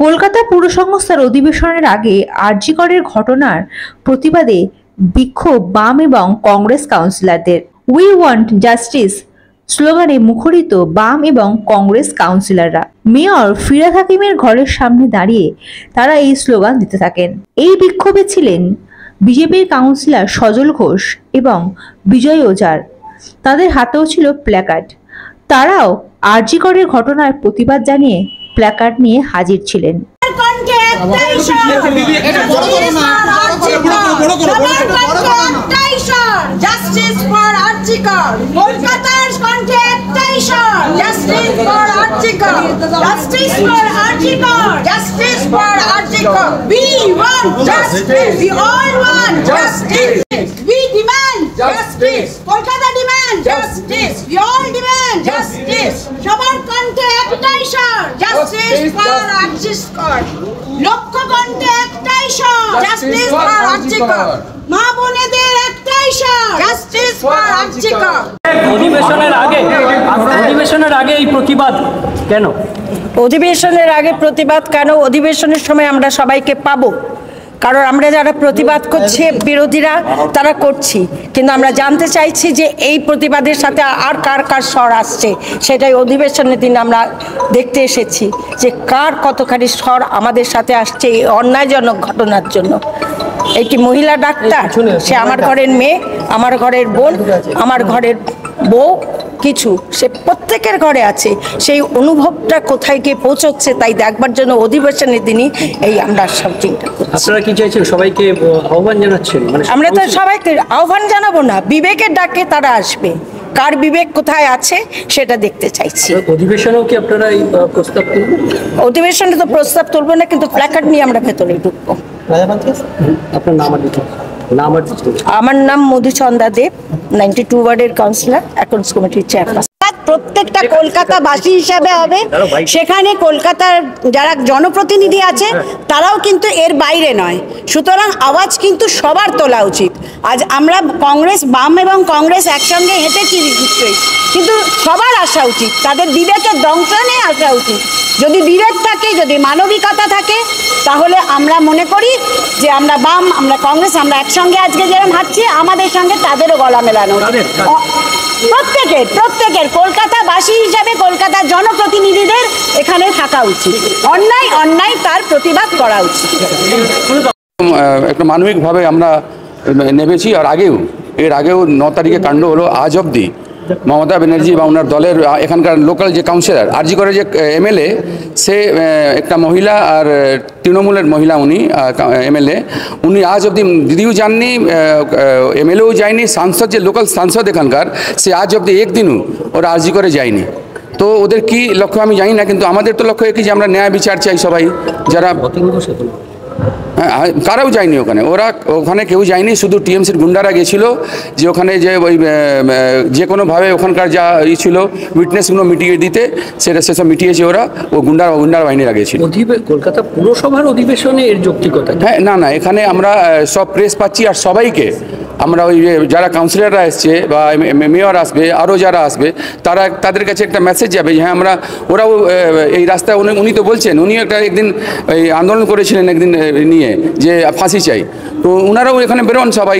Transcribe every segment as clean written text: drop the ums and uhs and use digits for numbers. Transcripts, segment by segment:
কলকাতা পুর সংস্থার অধিবেশনের আগে আরজি করের ঘটনার প্রতিবাদে বিক্ষোভ বাম এবং কংগ্রেস কাউন্সিলরদের। উই ওয়ান্ট জাস্টিস স্লোগানে মুখরিত বাম এবং কংগ্রেস কাউন্সিলররা। মেয়র ফিরহাদ হাকিমের ঘরের সামনে দাঁড়িয়ে তারা এই স্লোগান দিতে থাকেন। এই বিক্ষোভে ছিলেন বিজেপির কাউন্সিলর সজল ঘোষ এবং বিজয় ওঝার। তাদের হাতেও ছিল প্ল্যাকার্ড। তারাও আরজি করের ঘটনার প্রতিবাদ জানিয়ে প্ল্যাকার্ড নিয়ে হাজির ছিলেন। Justice. Kolkata demand justice. We all demand justice. সবার কণ্ঠে একটাই স্বর, justice for আরজি কর। লক্ষ কণ্ঠে একটাই স্বর, justice for আরজি কর। মা বোনেদের একটাই স্বর, justice for আরজি কর। অধিবেশনের আগে এই প্রতিবাদ কেন? অধিবেশনের আগে প্রতিবাদ কেন? অধিবেশনের সময় আমরা সবাইকে পাবো, কারণ আমরা যারা প্রতিবাদ করছি বিরোধীরা তারা করছি, কিন্তু আমরা জানতে চাইছি যে এই প্রতিবাদের সাথে আর কার কার স্বর আসছে, সেটাই অধিবেশনের দিন আমরা দেখতে এসেছি যে কার কতখানি স্বর আমাদের সাথে আসছে এই অন্যায়জনক ঘটনার জন্য। একটি মহিলা ডাক্তার, সে আমার ঘরের মেয়ে, আমার ঘরের বোন, আমার ঘরের বউ, কিছু সে প্রত্যেকের ঘরে আছে। সেই অনুভবটা কোথায় গিয়ে পৌঁছচ্ছে তাই দেখবার জন্য অধিবেশনের দিনই এই আমরা সব চিন্তা করছি। আপনারা কি চাইছেন? সবাইকে আহ্বান জানাচ্ছেন? আমরা তো সবাইকে আহ্বান জানাবো না, বিবেকের ডাকে তারা আসবে, কার বিবেক কোথায় আছে সেটা দেখতে চাইছি। অধিবেশনেও কি আপনারা এই প্রস্তাব তুলবেন? অধিবেশনে তো প্রস্তাব তুলবো না, কিন্তু প্ল্যাকার্ড নিয়ে আমরা ভেতরে ঢুকবো। আপনার নাম? আমার নাম মধুচন্দ্রা দেব, 92 ওয়ার্ডের কাউন্সিলর, অ্যাকাউন্টস কমিটির চেয়ারপারসন। প্রত্যেকটা কলকাতাবাসী হিসাবে হবে, সেখানে কলকাতার যারা জনপ্রতিনিধি আছে তারাও কিন্তু এর বাইরে নয়। সুতরাং আওয়াজ কিন্তু সবার তোলা উচিত। আজ আমরা কংগ্রেস, বাম এবং কংগ্রেস একসঙ্গে হেঁটেছি নিশ্চয়ই, কিন্তু সবার আসা উচিত, তাদের বিবেকের দংশনে আসা উচিত। যদি বিবেক থাকে, যদি মানবিকতা থাকে, তাহলে আমরা মনে করি যে আমরা বাম, আমরা কংগ্রেস, আমরা একসঙ্গে আজকে যেরকম হাঁটছি, আমাদের সঙ্গে তাদেরও গলা মেলানো প্রত্যেকের কলকাতাবাসী হিসাবে কলকাতার জনপ্রতিনিধিদের এখানে থাকা উচিত। অন্যায় তার প্রতিবাদ করা উচিত। একটা মানবিকভাবে আমরা নেমেছি। আর এর আগেও 9 তারিখে কাণ্ড হলো। আজ অবধি মমতা ব্যানার্জি বা ওনার দলের এখানকার লোকাল যে কাউন্সিলর, আরজি করে যে এমএলএ, সে একটা মহিলা আর তৃণমূলের মহিলা, উনি এমএলএ, উনি আজ অবধি দিদিও যাননি, এমএলএও যায়নি, সাংসদ যে লোকাল সাংসদ এখানকার, সে আজ অবধি একদিনও ওরা আরজি করে যায়নি। তো ওদের কি লক্ষ্য আমি জানি না, কিন্তু আমাদের তো লক্ষ্য একই যে আমরা ন্যায় বিচার চাই। সবাই যারা কারাও যায়নি ওখানে, ওখানে কেউ যায়নি, শুধু টিএমসির গুন্ডারা গেছিলো, যে ওখানে যে ওই যে কোনোভাবে ওখানকার যা ছিল উইটনেসগুলো মিটিয়ে দিতে, সেসব মিটিয়েছে ওরা, ও গুন্ডার বাহিনীরা গেছিল। কলকাতা পুরসভার অধিবেশনে এর যৌক্তিকতা? হ্যাঁ, না, এখানে আমরা সব প্রেস পাচ্ছি, আর সবাইকে আমরা ওই যারা কাউন্সিলররা এসছে বা মেয়র আসবে, আরও যারা আসবে, তাদের কাছে একটা মেসেজ যাবে যে হ্যাঁ ওরাও এই রাস্তায়, উনি তো বলছেন, উনিও একদিন এই আন্দোলন করেছিলেন একদিন নিয়ে যে ফাঁসি চাই, তো ওনারাও এখানে বেরোন সবাই।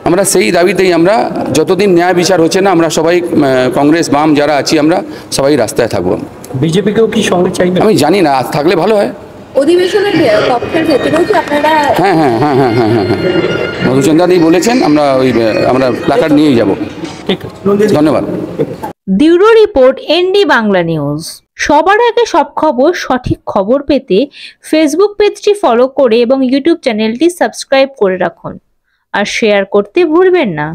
আমরা সেই দাবিতেই আমরা যতদিন ন্যায় বিচার হচ্ছে না, আমরা সবাই কংগ্রেস বাম যারা আছি আমরা সবাই রাস্তায় থাকবো। বিজেপিকেও কি সঙ্গে চাইবে? আমি জানি না, থাকলে ভালো হয়। অধিবেশনের কক্ষের ভেতরেও কি আপনারা? হ্যাঁ, মধুচন্দ্রা দি বলেছেন, আমরা প্ল্যাকার্ড নিয়েই যাব। ঠিক আছে, ধন্যবাদ। Bureau report, ND Bangla news. সবার আগে সব খবর, সঠিক খবর পেতে ফেসবুক পেজটি ফলো করে এবং ইউটিউব চ্যানেলটি সাবস্ক্রাইব করে রাখুন, আর শেয়ার করতে ভুলবেন না।